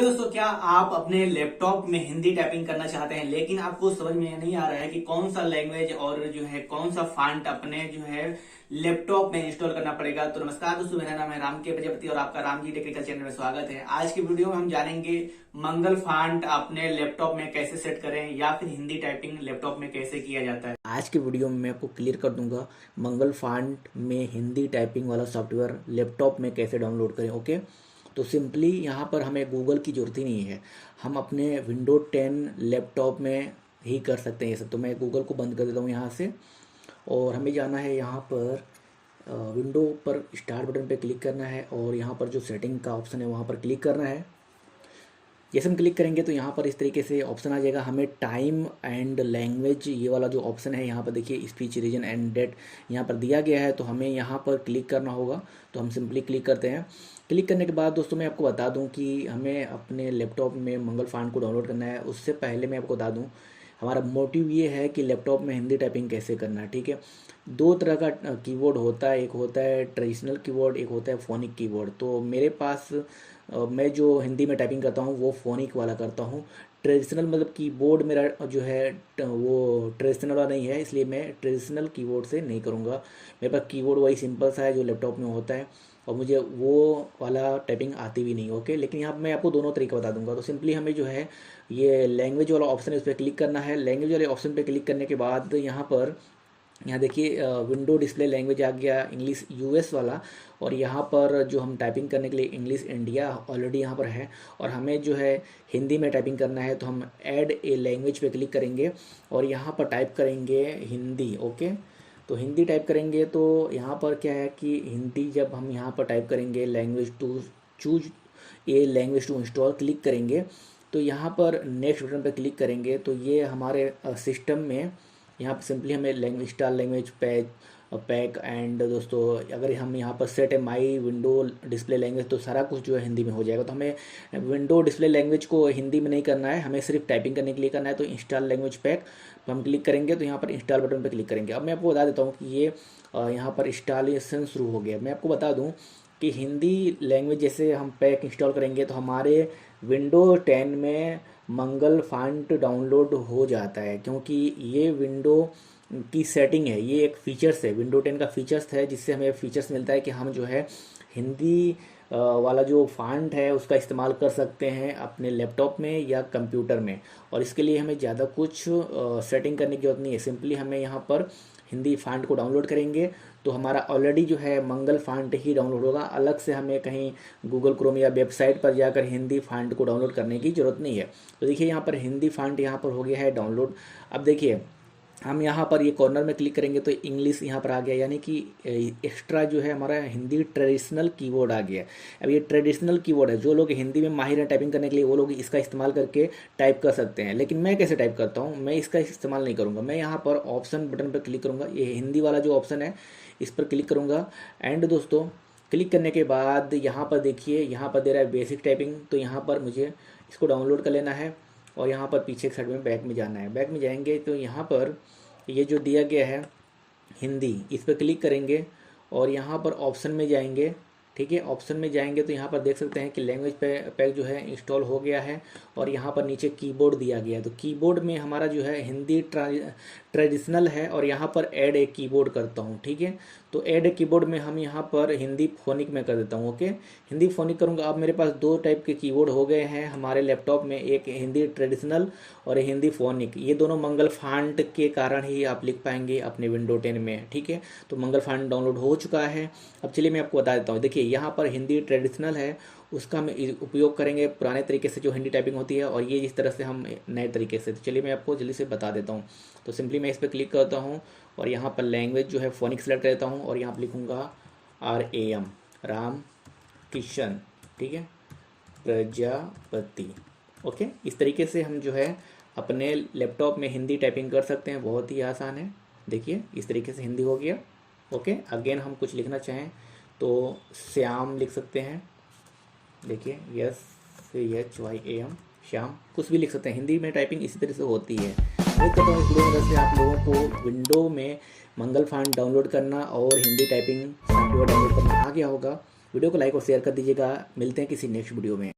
Hello दोस्तों, क्या आप अपने लैपटॉप में हिंदी टाइपिंग करना चाहते हैं लेकिन आपको समझ में नहीं आ रहा है कि कौन सा लैंग्वेज और जो है कौन सा फॉन्ट अपने जो है लैपटॉप में इंस्टॉल करना पड़ेगा। तो नमस्कार दोस्तों, मेरा नाम है राम के प्रजापति और आपका राम जी टेक्निकल चैनल में स्वागत है। आज की वीडियो में हम जानेंगे मंगल फॉन्ट अपने लैपटॉप में कैसे सेट करें या फिर हिंदी टाइपिंग लैपटॉप में कैसे किया जाता है। आज के वीडियो में मैं आपको क्लियर कर दूंगा मंगल फॉन्ट में हिंदी टाइपिंग वाला सॉफ्टवेयर लैपटॉप में कैसे डाउनलोड करें। ओके, तो सिंपली यहाँ पर हमें गूगल की ज़रूरत ही नहीं है, हम अपने विंडो 10 लैपटॉप में ही कर सकते हैं ये सब। तो मैं गूगल को बंद कर देता हूँ यहाँ से और हमें जाना है यहाँ पर विंडो पर स्टार्ट बटन पे क्लिक करना है और यहाँ पर जो सेटिंग का ऑप्शन है वहाँ पर क्लिक करना है। जैसे हम क्लिक करेंगे तो यहाँ पर इस तरीके से ऑप्शन आ जाएगा। हमें टाइम एंड लैंग्वेज ये वाला जो ऑप्शन है यहाँ पर देखिए, स्पीच रीजन एंड डेट यहाँ पर दिया गया है, तो हमें यहाँ पर क्लिक करना होगा। तो हम सिंपली क्लिक करते हैं। क्लिक करने के बाद दोस्तों मैं आपको बता दूं कि हमें अपने लैपटॉप में मंगल फॉन्ट को डाउनलोड करना है। उससे पहले मैं आपको बता दूं हमारा मोटिव ये है कि लैपटॉप में हिंदी टाइपिंग कैसे करना है। ठीक है, दो तरह का कीबोर्ड होता है, एक होता है ट्रेडिशनल कीबोर्ड, एक होता है फोनिक कीबोर्ड। तो मेरे पास मैं जो हिंदी में टाइपिंग करता हूँ वो फोनिक वाला करता हूँ। ट्रेडिशनल मतलब कीबोर्ड मेरा जो है वो ट्रेडिशनल वाला नहीं है, इसलिए मैं ट्रेडिशनल कीबोर्ड से नहीं करूँगा। मेरे पास कीबोर्ड वही सिंपल सा है जो लैपटॉप में होता है और मुझे वो वाला टाइपिंग आती भी नहीं। ओके, लेकिन यहाँ मैं आपको दोनों तरीका बता दूंगा। तो सिंपली हमें जो है ये लैंग्वेज वाला ऑप्शन है उस पर क्लिक करना है। लैंग्वेज वाले ऑप्शन पे क्लिक करने के बाद यहाँ देखिए विंडो डिस्प्ले लैंग्वेज आ गया इंग्लिश यूएस वाला, और यहाँ पर जो हम टाइपिंग करने के लिए इंग्लिश इंडिया ऑलरेडी यहाँ पर है और हमें जो है हिंदी में टाइपिंग करना है। तो हम ऐड ए लैंग्वेज पे क्लिक करेंगे और यहाँ पर टाइप करेंगे हिंदी। ओके, तो हिंदी टाइप करेंगे तो यहाँ पर क्या है कि हिंदी जब हम यहाँ पर टाइप करेंगे language to choose a language to install click करेंगे तो यहाँ पर नेक्स्ट बटन पर क्लिक करेंगे तो ये हमारे सिस्टम में यहाँ पर सिंपली हमें language star language pack and दोस्तों अगर हम यहाँ पर सेट है माई विंडो डिस्प्ले लैंग्वेज तो सारा कुछ जो है हिंदी में हो जाएगा। तो हमें विंडो डिस्प्ले लैंग्वेज को हिंदी में नहीं करना है, हमें सिर्फ टाइपिंग करने के लिए करना है। तो इंस्टॉल लैंग्वेज पैक तो हम क्लिक करेंगे तो यहाँ पर इंस्टॉल बटन पर क्लिक करेंगे। अब मैं आपको बता देता हूँ कि ये यहाँ पर इंस्टॉलेशन शुरू हो गया। मैं आपको बता दूँ कि हिंदी लैंग्वेज जैसे हम पैक इंस्टॉल करेंगे तो हमारे विंडो 10 में मंगल फॉन्ट डाउनलोड हो जाता है, क्योंकि ये विंडो की सेटिंग है, ये एक फीचर्स है, विंडो 10 का फीचर्स है, जिससे हमें फीचर्स मिलता है कि हम जो है हिंदी वाला जो फॉन्ट है उसका इस्तेमाल कर सकते हैं अपने लैपटॉप में या कंप्यूटर में। और इसके लिए हमें ज़्यादा कुछ सेटिंग करने की जरूरत नहीं है। सिंपली हमें यहाँ पर हिंदी फॉन्ट को डाउनलोड करेंगे तो हमारा ऑलरेडी जो है मंगल फॉन्ट ही डाउनलोड होगा। अलग से हमें कहीं गूगल क्रोम या वेबसाइट पर जाकर हिंदी फॉन्ट को डाउनलोड करने की ज़रूरत नहीं है। तो देखिए यहाँ पर हिंदी फॉन्ट यहाँ पर हो गया है डाउनलोड। अब देखिए हम यहाँ पर ये कॉर्नर में क्लिक करेंगे तो इंग्लिश यहाँ पर आ गया, यानी कि एक्स्ट्रा जो है हमारा हिंदी ट्रेडिशनल कीबोर्ड आ गया। अब ये ट्रेडिशनल कीबोर्ड है, जो लोग हिंदी में माहिर हैं टाइपिंग करने के लिए वो लोग इसका इस्तेमाल करके टाइप कर सकते हैं। लेकिन मैं कैसे टाइप करता हूँ, मैं इसका इस्तेमाल नहीं करूँगा। मैं यहाँ पर ऑप्शन बटन पर क्लिक करूँगा, ये हिंदी वाला जो ऑप्शन है इस पर क्लिक करूँगा। एंड दोस्तों क्लिक करने के बाद यहाँ पर देखिए यहाँ पर दे रहा है बेसिक टाइपिंग, तो यहाँ पर मुझे इसको डाउनलोड कर लेना है और यहाँ पर पीछे के साइड में बैक में जाना है। बैक में जाएंगे तो यहाँ पर ये जो दिया गया है हिंदी, इस पर क्लिक करेंगे और यहाँ पर ऑप्शन में जाएंगे। ठीक है, ऑप्शन में जाएंगे तो यहाँ पर देख सकते हैं कि लैंग्वेज पैक जो है इंस्टॉल हो गया है और यहाँ पर नीचे कीबोर्ड दिया गया है। तो कीबोर्ड में हमारा जो है हिंदी ट्रेडिशनल है और यहाँ पर ऐड ए कीबोर्ड करता हूँ। ठीक है, तो ऐड ए कीबोर्ड में हम यहाँ पर हिंदी फोनिक में कर देता हूँ। ओके, हिंदी फोनिक करूँगा। अब मेरे पास दो टाइप के कीबोर्ड हो गए हैं हमारे लैपटॉप में, एक हिंदी ट्रेडिशनल और हिंदी फोनिक। ये दोनों मंगल फॉन्ट के कारण ही आप लिख पाएंगे अपने विंडो 10 में। ठीक है, तो मंगल फॉन्ट डाउनलोड हो चुका है। अब चलिए मैं आपको बता देता हूँ। देखिए यहाँ पर हिंदी ट्रेडिशनल है, उसका हम उपयोग करेंगे पुराने तरीके से जो हिंदी टाइपिंग होती है, और ये जिस तरह से हम नए तरीके से। तो चलिए मैं आपको जल्दी से बता देता हूँ। तो सिंपली मैं इस पर क्लिक करता हूँ और यहाँ पर लैंग्वेज जो है फोनिक सेलेक्ट करता हूँ और यहाँ पर लिखूँगा RAM राम किशन, ठीक है, प्रजापति। ओके, इस तरीके से हम जो है अपने लैपटॉप में हिंदी टाइपिंग कर सकते हैं, बहुत ही आसान है। देखिए इस तरीके से हिंदी हो गया। ओके, अगेन हम कुछ लिखना चाहें तो श्याम लिख सकते हैं। देखिए SHYAM श्याम, कुछ भी लिख सकते हैं। हिंदी में टाइपिंग इसी तरह से होती है। उम्मीद करता हूँ इस वीडियो में से आप लोगों को विंडो में मंगल फॉन्ट डाउनलोड करना और हिंदी टाइपिंग सॉफ्टवेयर डाउनलोड करना आ गया होगा। वीडियो को लाइक और शेयर कर दीजिएगा। मिलते हैं किसी नेक्स्ट वीडियो में।